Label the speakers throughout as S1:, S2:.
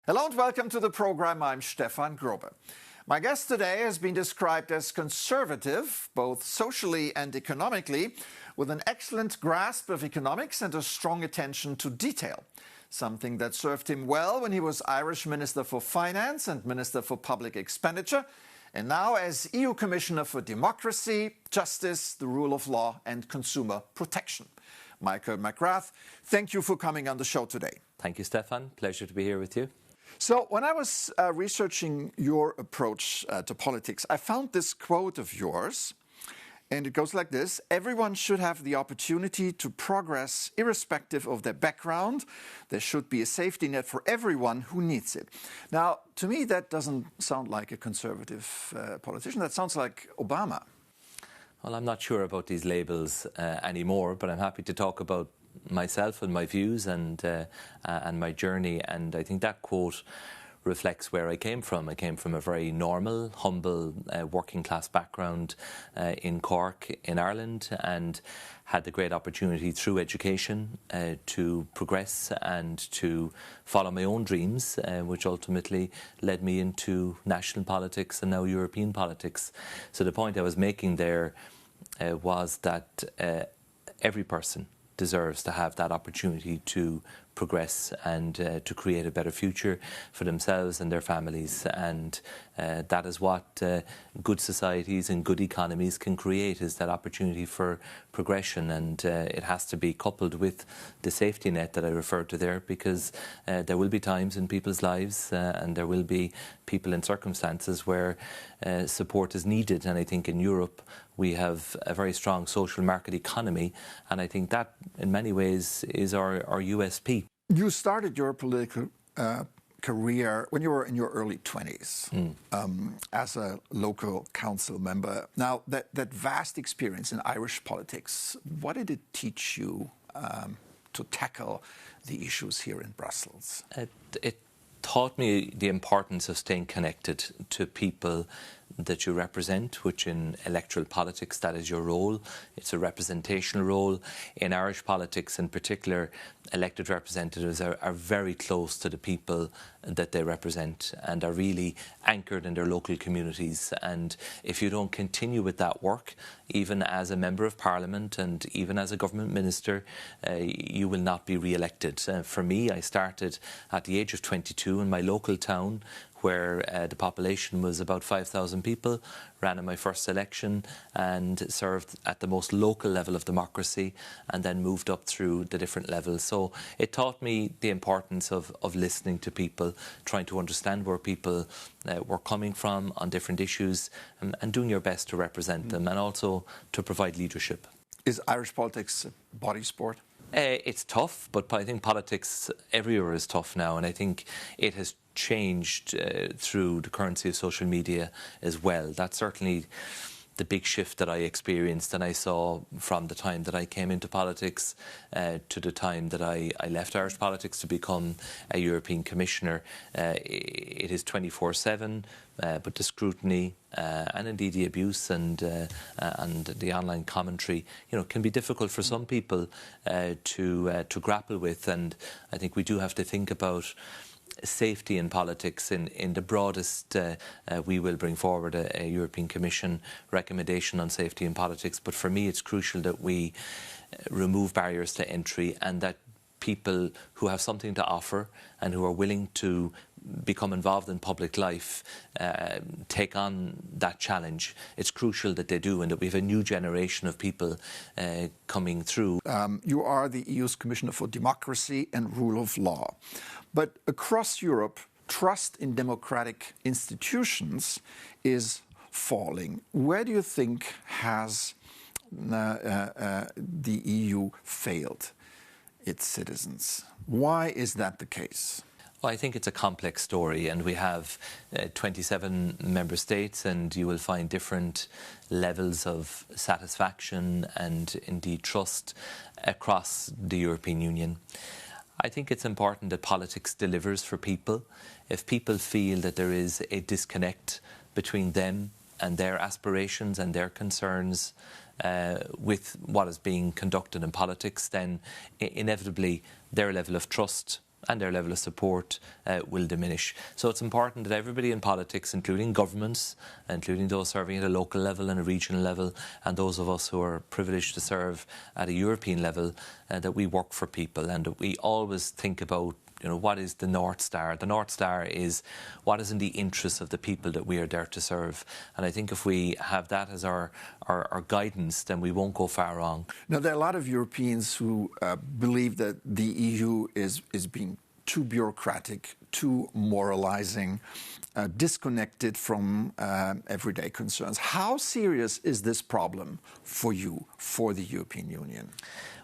S1: Hello and welcome to the program. I'm Stefan Grobe. My guest today has been described as conservative, both socially and economically, with an excellent grasp of economics and a strong attention to detail. Something that served him well when he was Irish Minister for Finance and Minister for Public Expenditure, and now as EU Commissioner for Democracy, Justice, the Rule of Law and Consumer Protection. Michael McGrath, thank you for coming on the show today.
S2: Thank you, Stefan. Pleasure to be here with you.
S1: So when I was researching your approach to politics, I found this quote of yours, and it goes like this: everyone should have the opportunity to progress irrespective of their background. There should be a safety net for everyone who needs it. Now, to me, that doesn't sound like a conservative politician. That sounds like Obama.
S2: Well, I'm not sure about these labels anymore, but I'm happy to talk about myself and my views and my journey. And I think that quote reflects where I came from. I came from a very normal, humble, working class background in Cork, in Ireland, and had the great opportunity through education to progress and to follow my own dreams, which ultimately led me into national politics and now European politics. So the point I was making there was that every person deserves to have that opportunity to progress and to create a better future for themselves and their families. And that is what good societies and good economies can create, is that opportunity for progression. And it has to be coupled with the safety net that I referred to there, because there will be times in people's lives and there will be people in circumstances where support is needed. And I think in Europe we have a very strong social market economy, and I think that in many ways is our USP.
S1: You started your political career when you were in your early 20s as a local council member. Now, that vast experience in Irish politics, what did it teach you to tackle the issues here in Brussels?
S2: It taught me the importance of staying connected to people that you represent, which in electoral politics, that is your role. It's a representational role. In Irish politics in particular, elected representatives are very close to the people that they represent and are really anchored in their local communities. And if you don't continue with that work, even as a member of parliament and even as a government minister, you will not be re-elected. For me, I started at the age of 22 in my local town, where the population was about 5,000 people, ran in my first election and served at the most local level of democracy, and then moved up through the different levels. So it taught me the importance of listening to people, trying to understand where people were coming from on different issues, and doing your best to represent them, and also to provide leadership.
S1: Is Irish politics a body sport?
S2: It's tough, but I think politics everywhere is tough now, and I think it has changed through the currency of social media as well. That's certainly the big shift that I experienced and I saw from the time that I came into politics to the time that I left Irish politics to become a European Commissioner. It is 24/7, but the scrutiny and indeed the abuse and the online commentary, can be difficult for some people to grapple with. And I think we do have to think about safety in politics in the broadest. We will bring forward a European Commission recommendation on safety in politics, but for me it's crucial that we remove barriers to entry and that people who have something to offer and who are willing to become involved in public life take on that challenge. It's crucial that they do, and that we have a new generation of people coming through.
S1: You are the EU's Commissioner for Democracy and Rule of Law. But across Europe, trust in democratic institutions is falling. Where do you think has the EU failed its citizens? Why is that the case?
S2: Well, I think it's a complex story, and we have 27 member states, and you will find different levels of satisfaction and indeed trust across the European Union. I think it's important that politics delivers for people. If people feel that there is a disconnect between them and their aspirations and their concerns with what is being conducted in politics, then inevitably their level of trust and their level of support will diminish. So it's important that everybody in politics, including governments, including those serving at a local level and a regional level, and those of us who are privileged to serve at a European level, that we work for people and that we always think about, you know, what is the North Star? The North Star is what is in the interests of the people that we are there to serve. And I think if we have that as our guidance, then we won't go far wrong.
S1: Now, there are a lot of Europeans who believe that the EU is being too bureaucratic, too moralizing, disconnected from everyday concerns. How serious is this problem for you, for the European Union?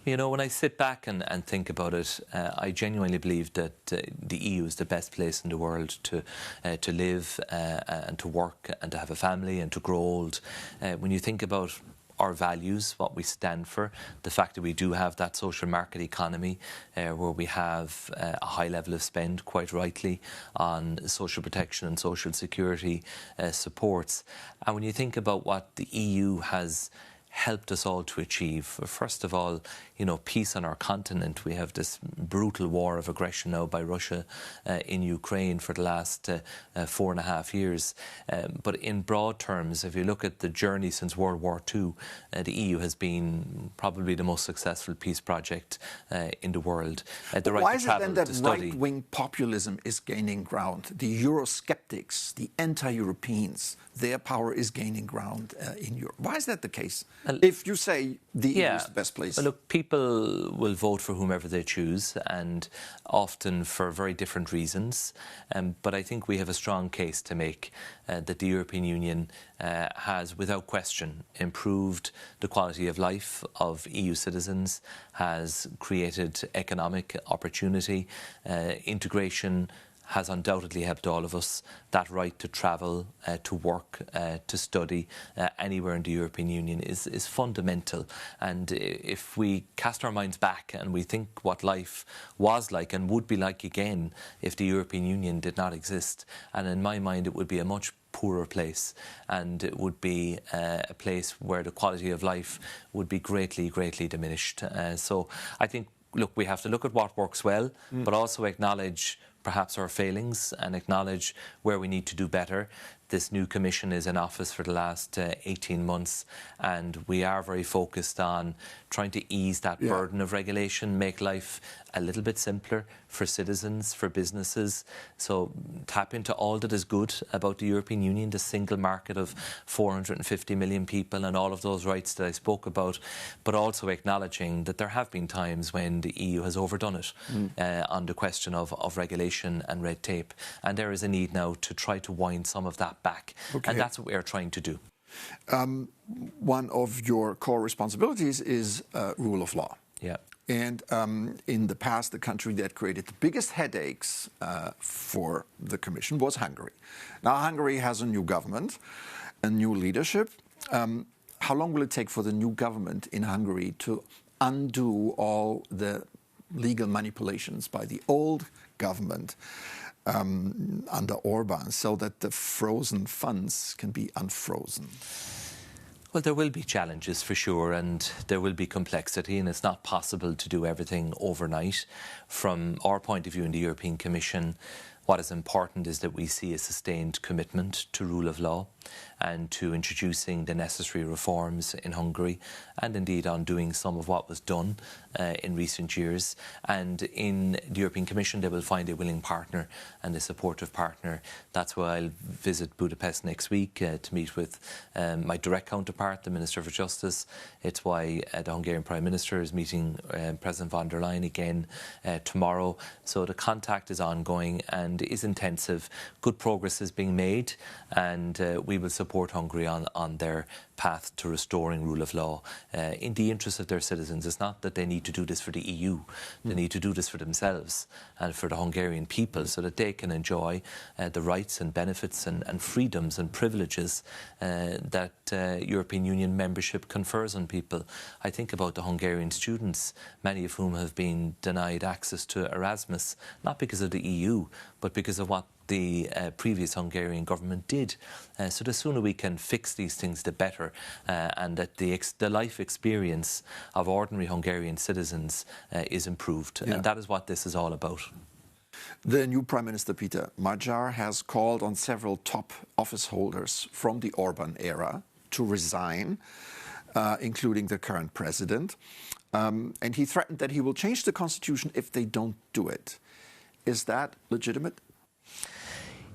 S2: You know, when I sit back and think about it, I genuinely believe that the EU is the best place in the world to live and to work and to have a family and to grow old. When you think about our values, what we stand for, the fact that we do have that social market economy where we have a high level of spend, quite rightly, on social protection and social security supports. And when you think about what the EU has helped us all to achieve. First of all, you know, peace on our continent. We have this brutal war of aggression now by Russia in Ukraine for the last 4.5 years. But in broad terms, if you look at the journey since World War II, the EU has been probably the most successful peace project in the world. The right
S1: Why
S2: to
S1: is it
S2: travel,
S1: then that
S2: to study.
S1: right-wing populism is gaining ground? The Eurosceptics, the anti-Europeans, their power is gaining ground in Europe. Why is that the case? If you say the EU is the best place.
S2: Well, look, people will vote for whomever they choose, and often for very different reasons. But I think we have a strong case to make that the European Union has, without question, improved the quality of life of EU citizens, has created economic opportunity, integration has undoubtedly helped all of us. That right to travel, to work, to study anywhere in the European Union is fundamental. And if we cast our minds back and we think what life was like and would be like again if the European Union did not exist, and in my mind it would be a much poorer place, and it would be a place where the quality of life would be greatly, greatly diminished. So I think, look, we have to look at what works well, but also acknowledge perhaps our failings and acknowledge where we need to do better. This new Commission is in office for the last 18 months, and we are very focused on trying to ease that burden of regulation, make life a little bit simpler for citizens, for businesses. So tap into all that is good about the European Union, the single market of 450 million people and all of those rights that I spoke about, but also acknowledging that there have been times when the EU has overdone it on the question of regulation and red tape. And there is a need now to try to wind some of that back. Okay. And that's what we are trying to do.
S1: One of your core responsibilities is rule of law.
S2: Yeah.
S1: And in the past, the country that created the biggest headaches for the Commission was Hungary. Now, Hungary has a new government, a new leadership. How long will it take for the new government in Hungary to undo all the legal manipulations by the old government under Orban, so that the frozen funds can be unfrozen?
S2: Well, there will be challenges for sure, and there will be complexity, and it's not possible to do everything overnight. From our point of view in the European Commission, what is important is that we see a sustained commitment to rule of law and to introducing the necessary reforms in Hungary, and indeed on doing some of what was done in recent years. And in the European Commission, they will find a willing partner and a supportive partner. That's why I'll visit Budapest next week to meet with my direct counterpart, the Minister for Justice. It's why the Hungarian Prime Minister is meeting President von der Leyen again tomorrow. So the contact is ongoing and is intensive. Good progress is being made, and we will support Hungary on their path to restoring rule of law in the interest of their citizens. It's not that they need to do this for the EU. They need to do this for themselves and for the Hungarian people, so that they can enjoy the rights and benefits and freedoms and privileges that European Union membership confers on people. I think about the Hungarian students, many of whom have been denied access to Erasmus, not because of the EU, but because of what the previous Hungarian government did. So the sooner we can fix these things, the better, and that the life experience of ordinary Hungarian citizens is improved. And that is what this is all about.
S1: The new Prime Minister, Peter Magyar, has called on several top office holders from the Orban era to resign, including the current president. And he threatened that he will change the constitution if they don't do it. Is that legitimate?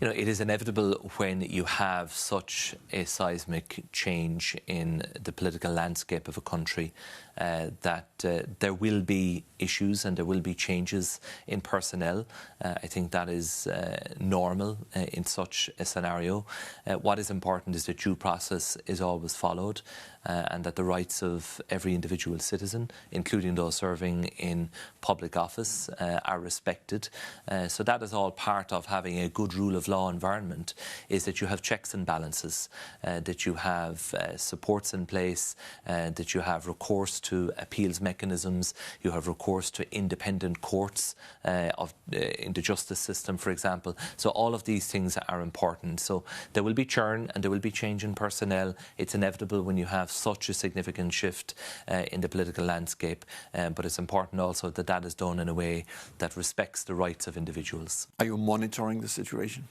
S2: You know, it is inevitable when you have such a seismic change in the political landscape of a country that there will be issues and there will be changes in personnel. I think that is normal in such a scenario. What is important is that due process is always followed and that the rights of every individual citizen, including those serving in public office, are respected. So that is all part of having a good rule of law environment, is that you have checks and balances, that you have supports in place, that you have recourse to appeals mechanisms, you have recourse to independent courts in the justice system, for example. So all of these things are important. So there will be churn and there will be change in personnel. It's inevitable when you have such a significant shift in the political landscape, but it's important also that that is done in a way that respects the rights of individuals.
S1: Are you monitoring the situation?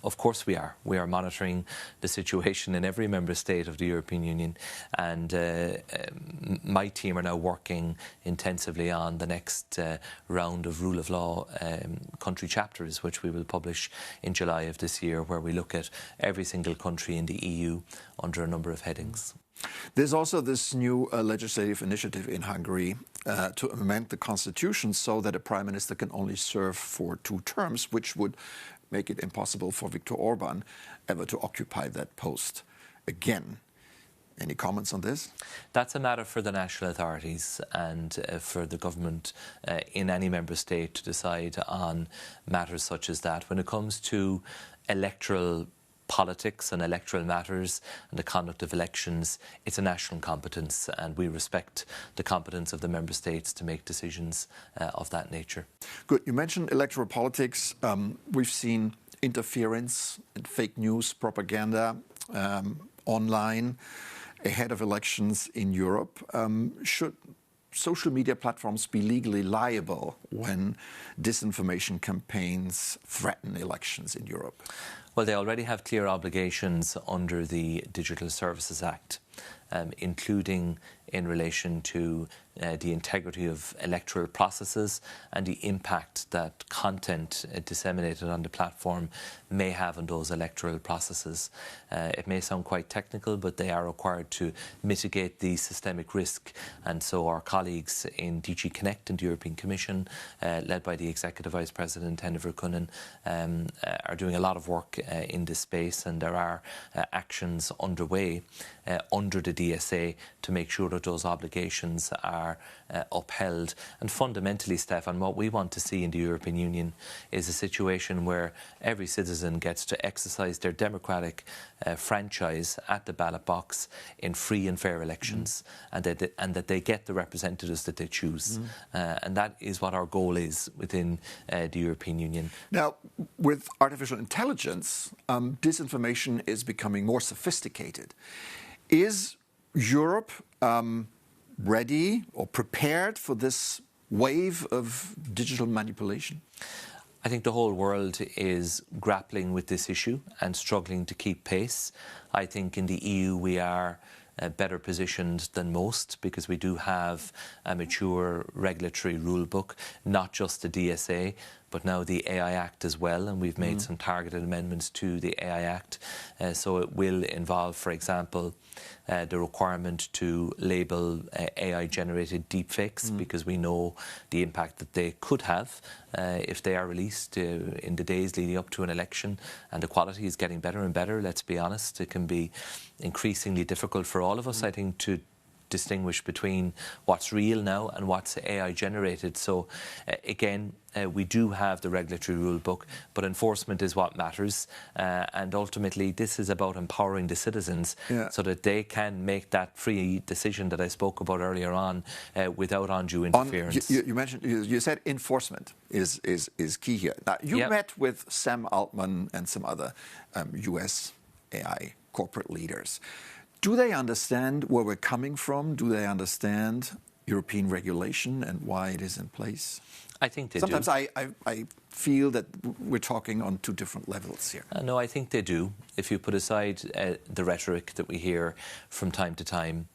S2: Of course we are. We are monitoring the situation in every member state of the European Union, and my team are now working intensively on the next round of rule of law country chapters, which we will publish in July of this year, where we look at every single country in the EU under a number of headings.
S1: There's also this new legislative initiative in Hungary to amend the constitution so that a prime minister can only serve for 2 terms, which would make it impossible for Viktor Orban ever to occupy that post again. Any comments on this?
S2: That's a matter for the national authorities and for the government in any member state to decide on matters such as that. When it comes to electoral politics and electoral matters and the conduct of elections, it's a national competence, and we respect the competence of the member states to make decisions of that nature.
S1: Good. You mentioned electoral politics. We've seen interference and fake news propaganda online ahead of elections in Europe. Should social media platforms be legally liable when disinformation campaigns threaten elections in Europe?
S2: Well, they already have clear obligations under the Digital Services Act, including in relation to the integrity of electoral processes and the impact that content disseminated on the platform may have on those electoral processes. It may sound quite technical, but they are required to mitigate the systemic risk. And so our colleagues in DG Connect and the European Commission, led by the Executive Vice President Henry Verkunnen, are doing a lot of work in this space, and there are actions underway under the DSA to make sure that those obligations are upheld. And fundamentally, Stefan, what we want to see in the European Union is a situation where every citizen gets to exercise their democratic franchise at the ballot box in free and fair elections, and that they get the representatives that they choose. And that is what our goal is within the European Union.
S1: Now, with artificial intelligence, disinformation is becoming more sophisticated. Is Europe ready or prepared for this wave of digital manipulation?
S2: I think the whole world is grappling with this issue and struggling to keep pace. I think in the EU we are better positioned than most because we do have a mature regulatory rule book, not just the DSA, but now the AI Act as well, and we've made some targeted amendments to the AI Act. So it will involve, for example, the requirement to label AI-generated deepfakes because we know the impact that they could have if they are released in the days leading up to an election. And the quality is getting better and better, let's be honest. It can be increasingly difficult for all of us, I think, to distinguish between what's real now and what's AI generated. So again, we do have the regulatory rule book, but enforcement is what matters. And ultimately, this is about empowering the citizens so that they can make that free decision that I spoke about earlier on without undue interference.
S1: You mentioned, you said enforcement is key here. Now, you met with Sam Altman and some other US AI corporate leaders. Do they understand where we're coming from? Do they understand European regulation and why it is in place?
S2: I think they
S1: Sometimes
S2: do.
S1: I feel that we're talking on two different levels here.
S2: No, I think they do. If you put aside the rhetoric that we hear from time to time,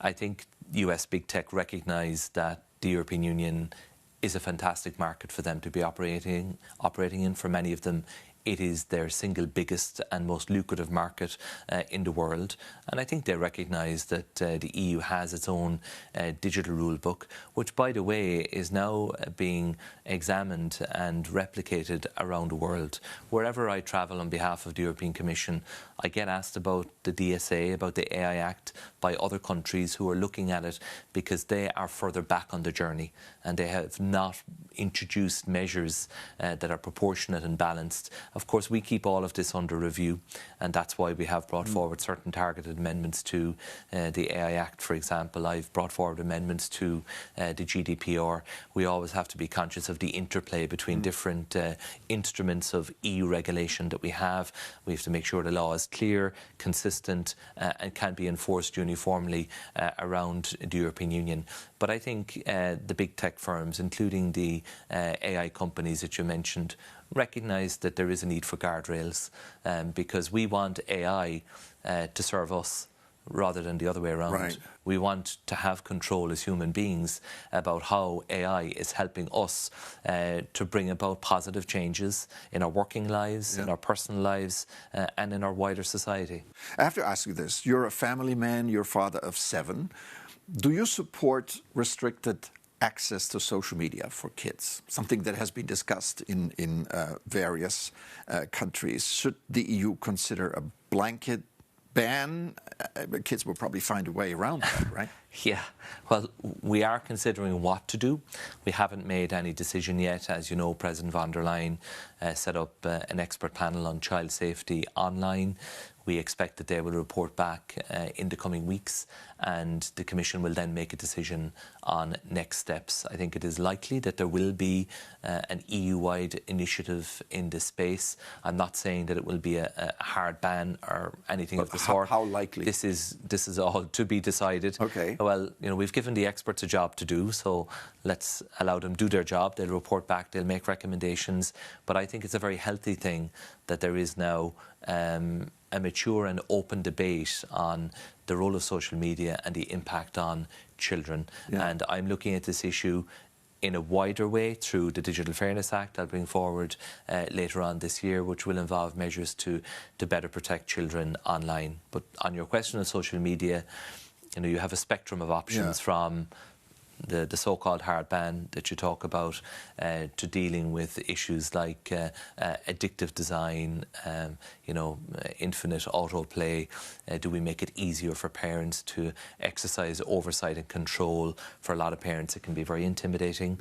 S2: I think US big tech recognise that the European Union is a fantastic market for them to be operating in. For many of them, it is their single biggest and most lucrative market in the world. And I think they recognise that the EU has its own digital rule book, which, by the way, is now being examined and replicated around the world. Wherever I travel on behalf of the European Commission, I get asked about the DSA, about the AI Act, by other countries who are looking at it because they are further back on the journey and they have not introduced measures that are proportionate and balanced. Of course, we keep all of this under review, and that's why we have brought forward certain targeted amendments to the AI Act, for example. I've brought forward amendments to the GDPR. We always have to be conscious of the interplay between different instruments of EU regulation that we have. We have to make sure the law is clear, consistent, and can be enforced uniformly around the European Union. But I think the big tech firms, including the AI companies that you mentioned, recognise that there is a need for guardrails because we want AI to serve us rather than the other way around.
S1: Right.
S2: We want to have control as human beings about how AI is helping us to bring about positive changes in our working lives, in our personal lives, and in our wider society.
S1: I have to ask you this. You're a family man, you're a father of 7. Do you support restricted access to social media for kids, something that has been discussed in various countries? Should the EU consider a blanket ban? Kids will probably find a way around that, right?
S2: Yeah, well, we are considering what to do. We haven't made any decision yet. As you know, President von der Leyen set up an expert panel on child safety online. We expect that they will report back in the coming weeks, and the Commission will then make a decision on next steps. I think it is likely that there will be an EU-wide initiative in this space. I'm not saying that it will be a hard ban or anything of the sort.
S1: How likely?
S2: This is all to be decided.
S1: Okay.
S2: Well, you know, we've given the experts a job to do, so let's allow them to do their job. They'll report back, they'll make recommendations. But I think it's a very healthy thing that there is now a mature and open debate on the role of social media and the impact on children.
S1: Yeah.
S2: And I'm looking at this issue in a wider way through the Digital Fairness Act I'll bring forward later on this year, which will involve measures to better protect children online. But on your question of social media, you know, you have a spectrum of options from the so-called hard ban that you talk about to dealing with issues like addictive design, infinite autoplay. Do we make it easier for parents to exercise oversight and control? For a lot of parents, it can be very intimidating,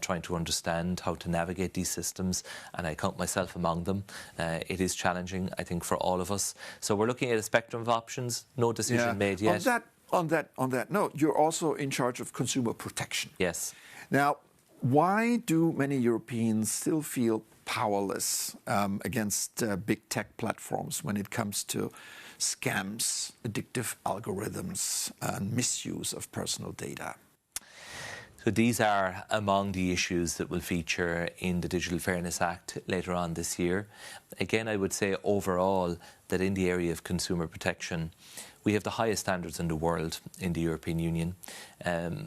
S2: trying to understand how to navigate these systems, and I count myself among them. It is challenging, I think, for all of us. So we're looking at a spectrum of options. No decision made yet.
S1: On that note, you're also in charge of consumer protection.
S2: Yes.
S1: Now, why do many Europeans still feel powerless against big tech platforms when it comes to scams, addictive algorithms, and misuse of personal data?
S2: So these are among the issues that will feature in the Digital Fairness Act later on this year. Again, I would say overall that in the area of consumer protection, we have the highest standards in the world in the European Union,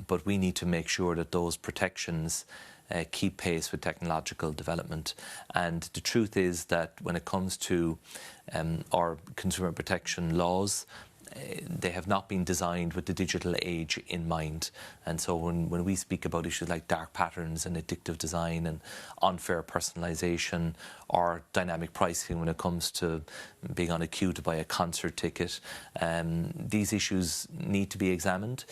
S2: but we need to make sure that those protections keep pace with technological development. And the truth is that when it comes to our consumer protection laws, they have not been designed with the digital age in mind. And so when we speak about issues like dark patterns and addictive design and unfair personalisation or dynamic pricing when it comes to being on a queue to buy a concert ticket, these issues need to be examined.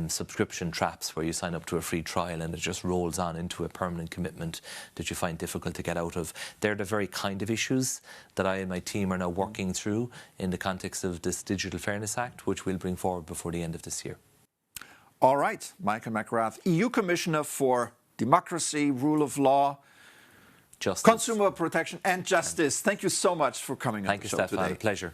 S2: Subscription traps where you sign up to a free trial and it just rolls on into a permanent commitment that you find difficult to get out of. They're the very kind of issues that I and my team are now working through in the context of this Digital Fairness Act, which we'll bring forward before the end of this year.
S1: All right, Michael McGrath, EU Commissioner for Democracy, Rule of Law,
S2: Justice.
S1: Consumer Protection and Justice. Thank you so much for coming on the show today.
S2: Thank you, Stefan. A pleasure.